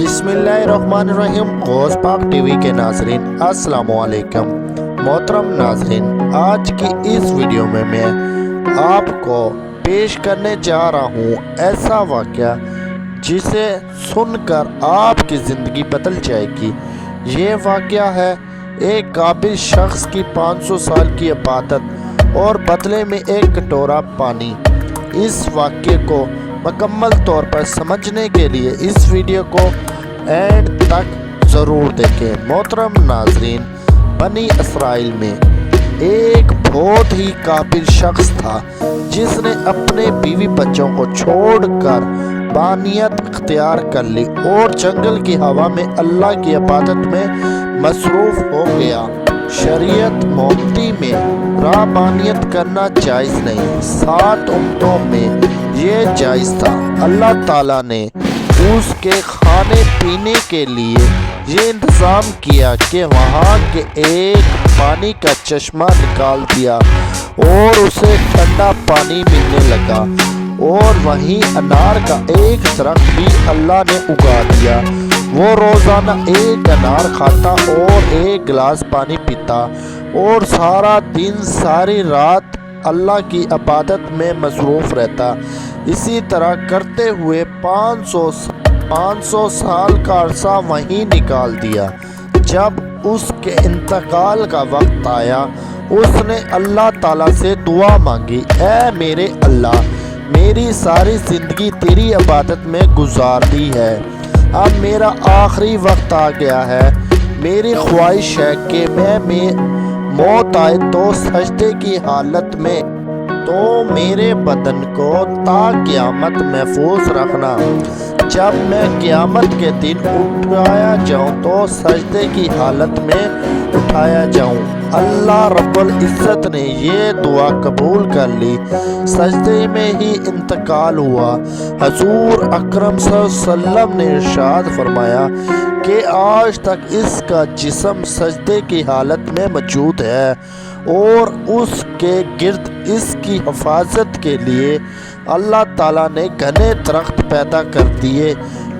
बिस्मिल्लाहिर्रहमानिर्रहीम। गौस पाक टीवी के नाजरीन अस्सलाम वालेकुम। मोहतरम नाजरीन, आज की इस वीडियो में मैं आपको पेश करने जा रहा हूँ ऐसा वाक़या जिसे सुनकर आपकी ज़िंदगी बदल जाएगी। ये वाक़या है एक काबिल शख्स की 500 साल की इबादत और बदले में एक कटोरा पानी। इस वाक़ये को मुकम्मल तौर पर समझने के लिए इस वीडियो को एंड तक ज़रूर देखें। मोहतरम नाजरीन, बनी इसराइल में एक बहुत ही काबिल शख्स था जिसने अपने बीवी बच्चों को छोड़कर बानियत इख्तियार कर ली और जंगल की हवा में अल्लाह की इबादत में मसरूफ़ हो गया। शरीयत मोहम्मदी में राहबानियत करना जायज़ नहीं, 7 उम्मतों में ये जायज़ था। अल्लाह ताला ने उसके खाने पीने के लिए ये इंतज़ाम किया कि वहाँ के एक पानी का चश्मा निकाल दिया और उसे ठंडा पानी मिलने लगा, और वहीं अनार का एक दरख्त भी अल्लाह ने उगा दिया। वो रोज़ाना एक अनार खाता और एक गिलास पानी पीता और सारा दिन सारी रात अल्लाह की इबादत में मसरूफ़ रहता। इसी तरह करते हुए 500 साल का अरसा वहीं निकाल दिया। जब उसके इंतकाल का वक्त आया, उसने अल्लाह ताला से दुआ मांगी, ऐ मेरे अल्लाह, मेरी सारी ज़िंदगी तेरी इबादत में गुजार दी है, अब मेरा आखिरी वक्त आ गया है। मेरी ख्वाहिश है कि मैं मौत आए तो सजदे की हालत में तो मेरे बदन को ता क़यामत महफूज रखना। जब मैं क़यामत के दिन उठाया जाऊं तो सजदे की हालत में उठाया जाऊं। अल्लाह रब्बुल इज़्ज़त ने ये दुआ कबूल कर ली। सजदे में ही इंतकाल हुआ। हजूर अकरम सल्लल्लाहु अलैहि वसल्लम ने इरशाद फरमाया कि आज तक इसका जिस्म सजदे की हालत में मौजूद है और उसके गिर्द इसकी हिफाजत के लिए अल्लाह ताला ने घने दरख्त पैदा कर दिए।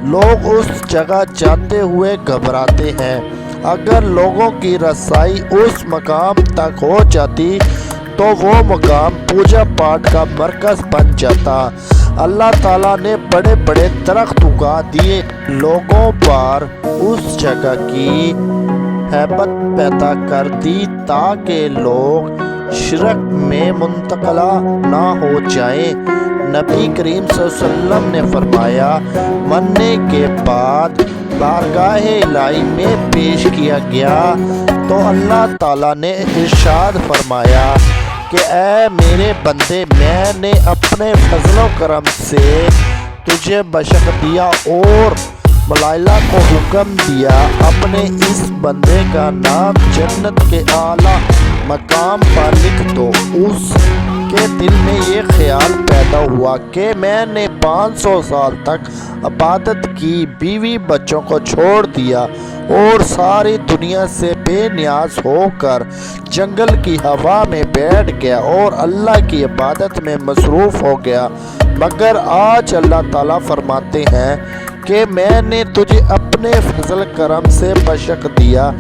लोग उस जगह जाते हुए घबराते हैं। अगर लोगों की रसाई उस मकाम तक हो जाती तो वो मकाम पूजा पाठ का मरकज़ बन जाता। अल्लाह ताला ने बड़े बड़े दरख्त उगा दिए, लोगों पर उस जगह की हैबत पैदा कर दी ताकि लोग शिरक में मुंतकला ना हो जाएं। नबी करीम सल्लल्लाहु अलैहि वसल्लम ने फरमाया, मरने के बाद बारगाहे इलाही में पेश किया गया तो अल्लाह ताला ने इरशाद फरमाया कि ऐ मेरे बंदे, मैंने अपने फजलो करम से तुझे बशक दिया और मलाइका को हुक्म दिया, अपने इस बंदे का नाम जन्नत के आला मकाम पर लिख दो। उसके दिल में ये ख्याल पैदा हुआ कि मैंने 500 साल तक इबादत की, बीवी बच्चों को छोड़ दिया और सारी दुनिया से बेनियाज होकर जंगल की हवा में बैठ गया और अल्लाह की इबादत में मसरूफ़ हो गया। मगर आज अल्लाह ताला फरमाते हैं कि मैंने तुझे अपने फजल करम से बशक दिया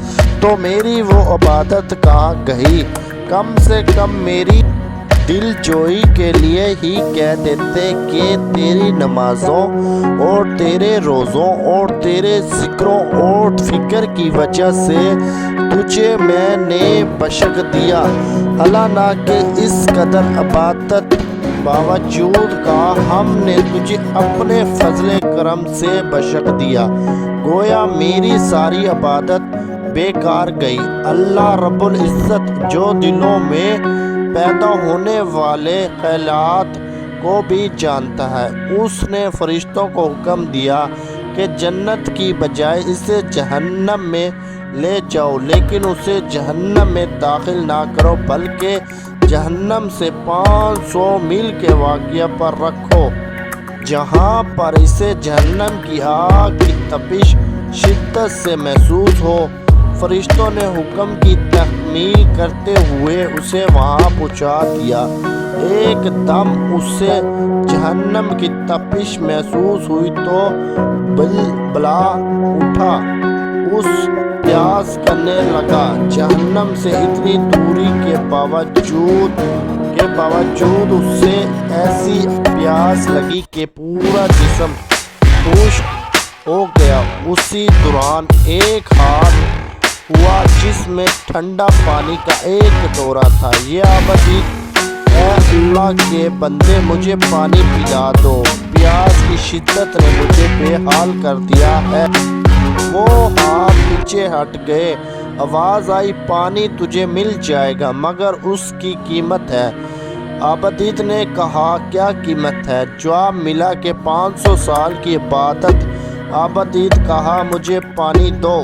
तो मेरी वो इबादत कहाँ गई। कम से कम मेरी दिल जोई के लिए ही कह देते कि तेरी नमाज़ों और तेरे रोज़ों और तेरे ज़िक्रों और फ़िक्र की वजह से तुझे मैंने बशक दिया। हालांकि इस कदर इबादत बावजूद का हमने तुझे अपने फजले करम से बशक दिया, गोया मेरी सारी इबादत बेकार गई। अल्लाह रब्बुल इज़्ज़त जो दिलों में पैदा होने वाले ख्यालात को भी जानता है, उसने फरिश्तों को हुक्म दिया कि जन्नत की बजाय इसे जहन्नम में ले जाओ, लेकिन उसे जहन्नम में दाखिल ना करो बल्कि जहन्नम से 500 मील के वाक़या पर रखो, जहाँ पर इसे जहन्नम की आग की तपिश शिद्दत से महसूस हो। फरिश्तों ने हुक्म की तकमील करते हुए उसे वहाँ पहुँचा दिया। एकदम उसे जहन्नम की तपिश महसूस हुई तो बिलबला उठा, उस प्यास करने लगा। जहन्नम से इतनी दूरी के बावजूद उससे ऐसी प्यास लगी कि पूरा जिस्म खुश्क हो गया। उसी दौरान एक हाथ हुआ जिसमें ठंडा पानी का एक कटोरा था। ये आबदी, ऐ अल्लाह के बंदे मुझे पानी पिला दो, प्यास की शिद्दत ने मुझे बेहाल कर दिया है। वो हाथ पीछे हट गए। आवाज़ आई, पानी तुझे मिल जाएगा मगर उसकी कीमत है। आबदीत ने कहा, क्या कीमत है? जवाब मिला कि 500 साल की इबादत। आबदीत कहा, मुझे पानी दो।